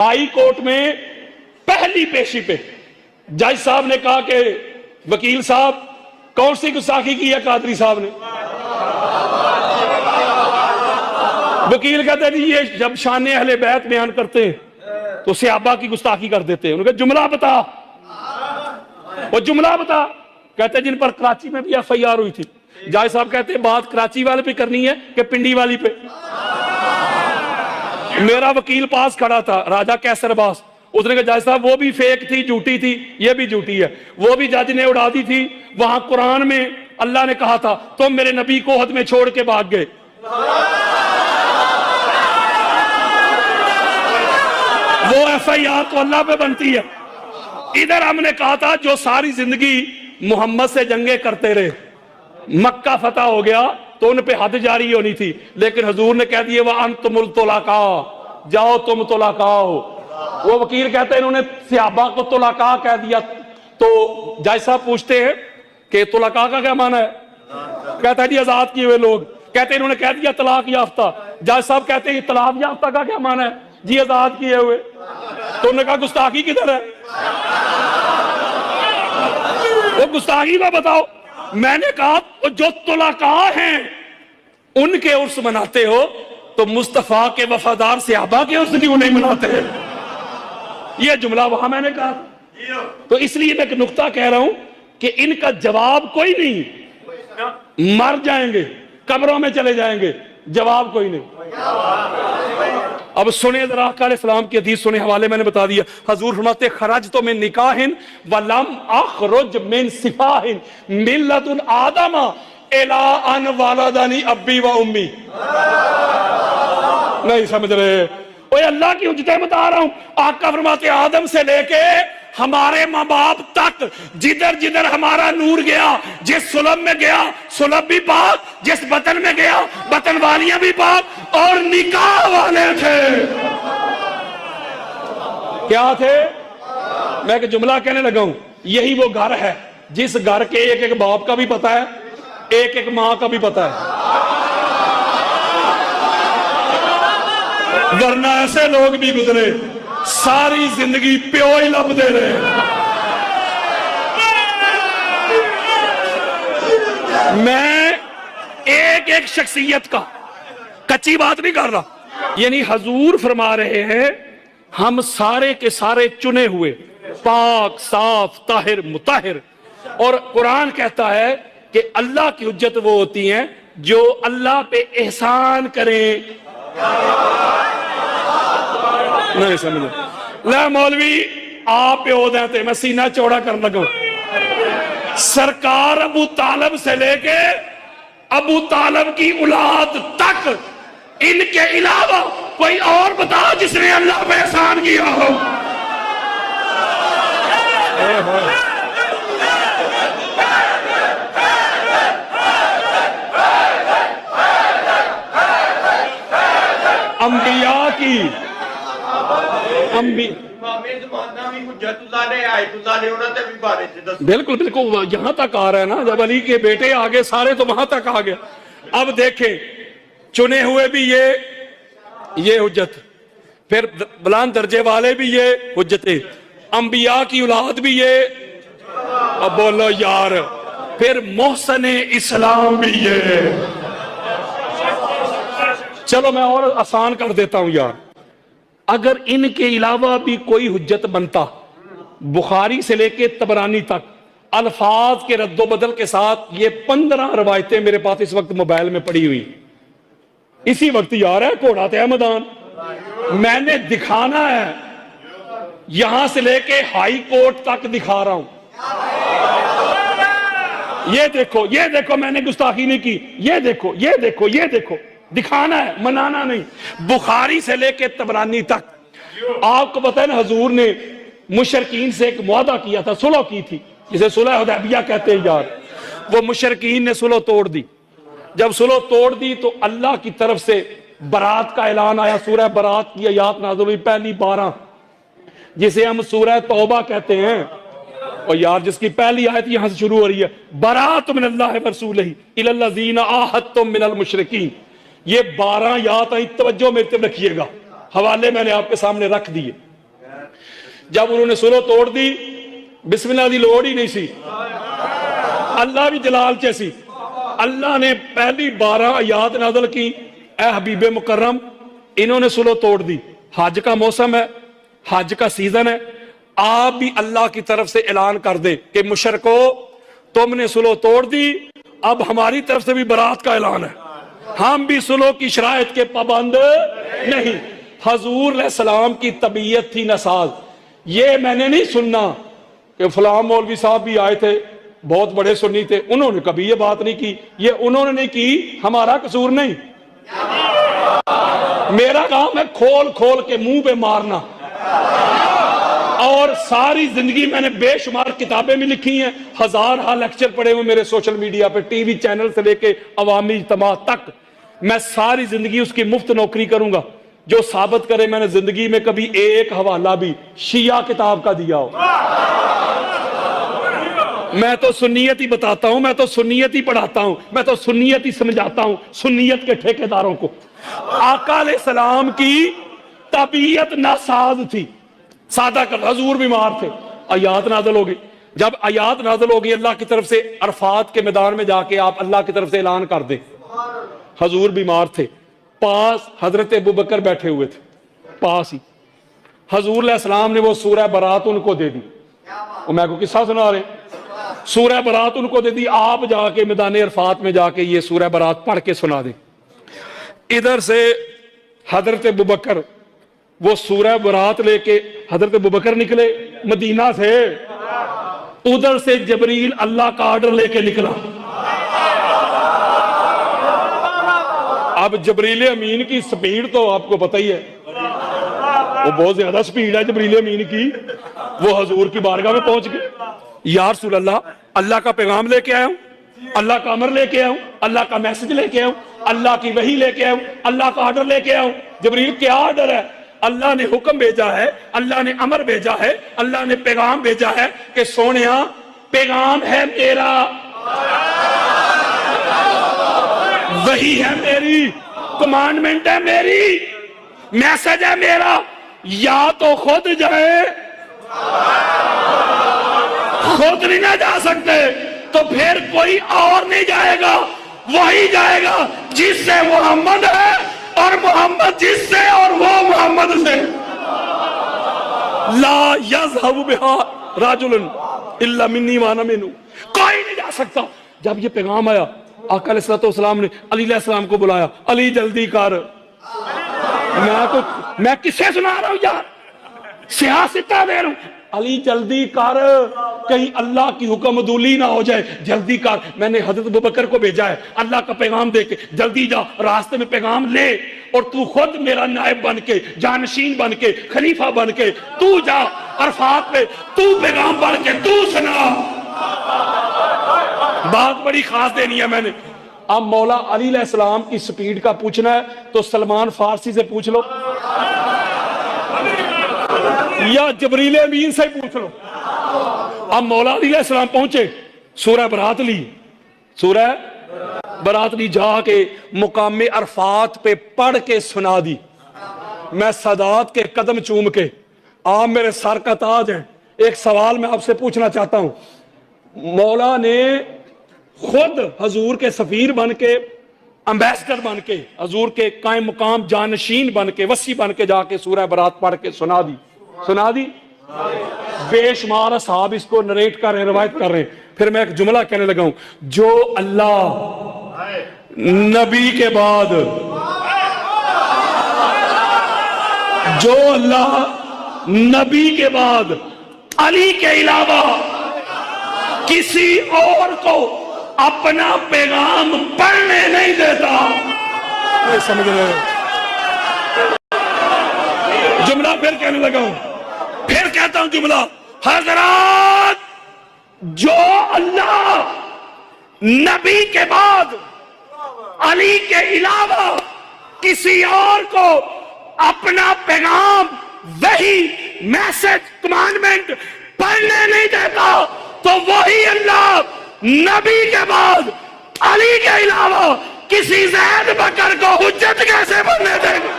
High court में पहली पेशी पे जज साहब ने कहा कि वकील साहब कौन सी गुस्ताखी की है कादरी साहब ने। वकील कहते हैं ये जब शान अहले बैत बयान करते हैं तो सहाबा की गुस्ताखी कर देते हैं। उन्होंने जुमला बता, वो जुमला बता। कहते हैं जिन पर कराची में भी FIR हुई थी। जज साहब कहते हैं बात कराची वाले पे करनी है कि पिंडी वाली पे। मेरा वकील पास खड़ा था राजा कैसर बास, उसने कहा जज साहब वो भी फेक थी, झूठी थी, ये भी झूठी है। वो भी जज ने उड़ा दी थी। वहां कुरान में अल्लाह ने कहा था तुम मेरे नबी को हद में छोड़ के भाग गए। वो FIR तो अल्लाह पे बनती है। इधर हमने कहा था जो सारी जिंदगी मोहम्मद से जंगे करते रहे, मक्का फतह हो गया तो उन पे हद जारी होनी थी, लेकिन हुजूर ने कह दिया वह अंतुमुल तुलाका, जाओ तुम तुलाका हो। वो वकील कहते हैं इन्होंने सहाबा को तुलाका कह दिया। तो जज साहब पूछते हैं कि तुलाका का क्या माना है। कहता है जी आजाद किए हुए लोग। कहते हैं इन्होंने कह दिया तलाक याफ्ता। जज साहब कहते हैं तलाक याफ्ता का क्या माना है जी, आजाद किए हुए। तो उन्होंने कहा गुस्ताखी किधर है, वो गुस्ताखी का बताओ। मैंने कहा जो तुलाका हैं उनके उर्स मनाते हो तो मुस्तफा के वफादार सहाबा के उर्स क्यों नहीं मनाते हैं। यह जुमला वहां मैंने कहा। तो इसलिए मैं एक नुक्ता कह रहा हूं कि इनका जवाब कोई नहीं। मर जाएंगे, कब्रों में चले जाएंगे, जवाब कोई नहीं। अब सुने जरा अकाल इस्लाम की हदीस सुने, हवाले मैंने बता दिया। हजूर फरमाते खरज तो मिन निकाहिन वलम अखरुज मिन सिफाहिन मिल्लतुन आदमा इला अन वालदानी अब्बी व उम्मी। नहीं समझ रहे? ओए अल्लाह की हुज्जतें बता रहा हूं। आका फरमाते आदम से लेके हमारे माँ बाप तक जिधर जिधर हमारा नूर गया, जिस सुलभ में गया सुलभ भी पाक, जिस बतन में गया बतन वालियां भी पाक, और निकाह वाले थे। क्या थे? मैं एक जुमला कहने लगा हूं। यही वो घर है जिस घर के एक एक बाप का भी पता है, एक एक मां का भी पता है। वरना ऐसे लोग भी गुजरे सारी जिंदगी प्यो ही लभदे रहे। मैं एक एक शख्सियत का कच्ची बात नहीं कर रहा। यानी हजूर फरमा रहे हैं हम सारे के सारे चुने हुए पाक साफ ताहिर मुताहिर। और कुरान कहता है कि अल्लाह की हुज्जत वो होती हैं जो अल्लाह पे एहसान करें। नहीं समझ ले मौलवी आप प्यो देते, मैं सीना चौड़ा कर लगा। सरकार अबू तालब से लेके अबू तालब की औलाद तक, इनके अलावा कोई और बताओ जिसने अल्लाह पे एहसान किया हो। अंबिया की बिल्कुल बिल्कुल यहां तक आ रहा है ना। जब अली के बेटे आगे सारे तो वहां तक आ गया। अब देखें चुने हुए भी ये हुज्जत, फिर बुलंद दर्जे वाले भी ये हुज्जतें, अंबिया की औलाद भी ये। अब बोलो यार, फिर मोहसन इस्लाम भी ये। चलो मैं और आसान कर देता हूं यार। अगर इनके अलावा भी कोई हुज्जत बनता, बुखारी से लेके तबरानी तक अल्फाज के रद्दोबदल के साथ, ये 15 रवायतें मेरे पास इस वक्त मोबाइल में पड़ी हुई। इसी वक्त यार है घोड़ा तय मैदान। मैंने दिखाना है, यहां से लेके हाई कोर्ट तक दिखा रहा हूं। ये देखो मैंने गुस्ताखी नहीं की। ये देखो दिखाना है, मनाना नहीं। बुखारी से लेके तबरानी तक। आपको पता है ना हजूर ने मुशरकीन से एक मुआदा किया था, सुलह की थी, जिसे सुलह हुदैबिया कहते हैं यार। वो मुशरकीन ने सुलह तोड़ दी। जब सुलह तोड़ दी तो अल्लाह की तरफ से बरात का ऐलान आया। सूरह बरात की आयत नाज़िल हुई पहली 12, जिसे हम सूरह तौबा कहते हैं। और यार जिसकी पहली आयत यहां से शुरू हो रही है, बरात मिनल्लाहि व रसूलिही इलल्लज़ीना आहदतुम मिनल मुशरिकीन। ये 12 याद आई, तवज्जो मेरे तरफ रखिएगा, हवाले मैंने आपके सामने रख दिए। जब उन्होंने सुलह तोड़ दी, बिस्मिल्लाह दी लोड़ ही नहीं सी, अल्लाह भी जलाल च सी। अल्लाह ने पहली 12 आयात नाज़िल की, ए हबीबे मुकर्रम, इन्होंने सुलह तोड़ दी, हज का मौसम है, हज का सीजन है, आप भी अल्लाह की तरफ से ऐलान कर दे कि मुशरको तुमने सुलह तोड़ दी, अब हमारी तरफ से भी बरात का ऐलान है, हम भी सुलह की शराइत के पाबंद नहीं। हजूर सलाम की तबीयत थी नसाज। ये मैंने नहीं सुनना कि फलां मौलवी साहब भी आए थे, बहुत बड़े सुन्नी थे, उन्होंने कभी ये बात नहीं की, ये उन्होंने नहीं की, हमारा कसूर नहीं। मेरा काम है खोल खोल के मुंह पे मारना। और सारी जिंदगी मैंने बेशुमार किताबें भी लिखी हैं, 1000 लेक्चर पढ़े हुए मेरे सोशल मीडिया पे, टीवी चैनल से लेके अवामी इज्तिमा तक। मैं सारी जिंदगी उसकी मुफ्त नौकरी करूंगा जो साबित करे मैंने जिंदगी में कभी एक हवाला भी शिया किताब का दिया हो। मैं तो सुन्नियत ही बताता हूं, मैं तो सुन्नियत ही पढ़ाता हूं, मैं तो सुन्नियत ही समझाता हूं सुन्नियत के ठेकेदारों को। आका अलैहिस्सलाम की तबीयत नासाज थी, सादा कर, हजूर बीमार थे, आयात नाज़िल हो गई। जब आयात नाज़िल हो गई अल्लाह की तरफ से, अरफात के मैदान में जाके आप अल्लाह की तरफ से ऐलान कर दे। हजूर बीमार थे, पास हजरत अबू बकर बैठे हुए थे, पास ही हजूर अलैहिस्सलाम ने वो सूरह बरात उनको दे दी। वो मैं को किस्सा सुना रहे, सूरह बरात उनको दे दी, आप जाके मैदान अरफात में जाके ये सूरह बरात पढ़ के सुना दे। इधर से हजरत अबू बकर वो सूरह बरात लेके हजरत अबू बकर निकले मदीना से, उधर से जबरील अल्लाह का ऑर्डर लेके निकला। अब जबरील अमीन की स्पीड तो आपको पता ही है, वो बहुत ज्यादा स्पीड है जबरील अमीन की। वो हजूर की बारगाह में पहुंच गए, या रसूल अल्लाह, अल्लाह का पैगाम लेके आया हूं, अल्लाह का अमर लेके आया हूं, अल्लाह का मैसेज लेके आया हूं, अल्लाह की वही लेके आया हूं, अल्लाह का ऑर्डर लेके आया हूं। जबरील क्या ऑर्डर है? अल्लाह ने हुक्म भेजा है, अल्लाह ने अमर भेजा है, अल्लाह ने पैगाम भेजा है कि सोनिया पैगाम है मेरा, वही है मेरी, कमांडमेंट है मेरी, मैसेज है मेरा। या तो खुद जाए, खुद नहीं ना जा सकते तो फिर कोई और नहीं जाएगा, वही जाएगा जिससे मोहम्मद है और मोहम्मद जिससे और वो मोहम्मद से। ला यज़हबु बिहा रजुलन इल्ला मिन्नी व अना मिन्हु, कोई नहीं जा सकता। जब ये पैगाम आया, आका अलैहिस्सलाम ने अली अलैहिस्सलाम को बुलाया, अली जल्दी कर। मैं किससे सुना रहा हूं यार, सियासता दे रहा हूं, अली जल्दी कर, कहीं अल्लाह की हुक्म अदूली ना हो जाए, जल्दी कर। मैंने हजरत अबू बकर को भेजा है अल्लाह का पैगाम दे के, जल्दी जा, रास्ते में पैगाम ले और तू खुद मेरा नायब बन के, जानशीन बन के, खलीफा बन के तू जा अरफात पे, तू पैगाम बन के तू सुना। बात बड़ी खास देनी है मैंने। अब मौला अली अलैहिस्सलाम की स्पीड का पूछना है तो सलमान फारसी से पूछ लो या जबरील अमीन से पूछ लो। अब मौला अली अलैहिस्सलाम पहुंचे, सूरह बरात ली, सूरह बरात ली, जाके मुकाम अरफात पे पढ़ के सुना दी। मैं सदात के कदम चूम के, आप मेरे सर का ताज हैं, एक सवाल मैं आपसे पूछना चाहता हूं। मौला ने खुद हजूर के सफीर बन के, एम्बेसडर बन के, हजूर के कायम मुकाम जानशीन बन के, वसी बन के जाके सूरह बरात पढ़ के सुना दी, सुना दी। बेशुमार साहब इसको नरेट कर रहे हैं, रवायत कर रहे हैं। फिर मैं एक जुमला कहने लगा हूं, जो अल्लाह नबी के बाद, जो अल्लाह नबी के बाद अली के अलावा किसी और को अपना पैगाम पढ़ने नहीं देता। समझ रहे हो? जुमला फिर कहने लगा हूं, फिर कहता हूं जुमला, हजरात, जो अल्लाह नबी के बाद अली के अलावा किसी और को अपना पैगाम, वही मैसेज, कमांडमेंट पढ़ने नहीं देता, तो वही अल्लाह नबी के बाद अली के अलावा किसी ज़ैद बकर को हुज्जत कैसे बनने देगा?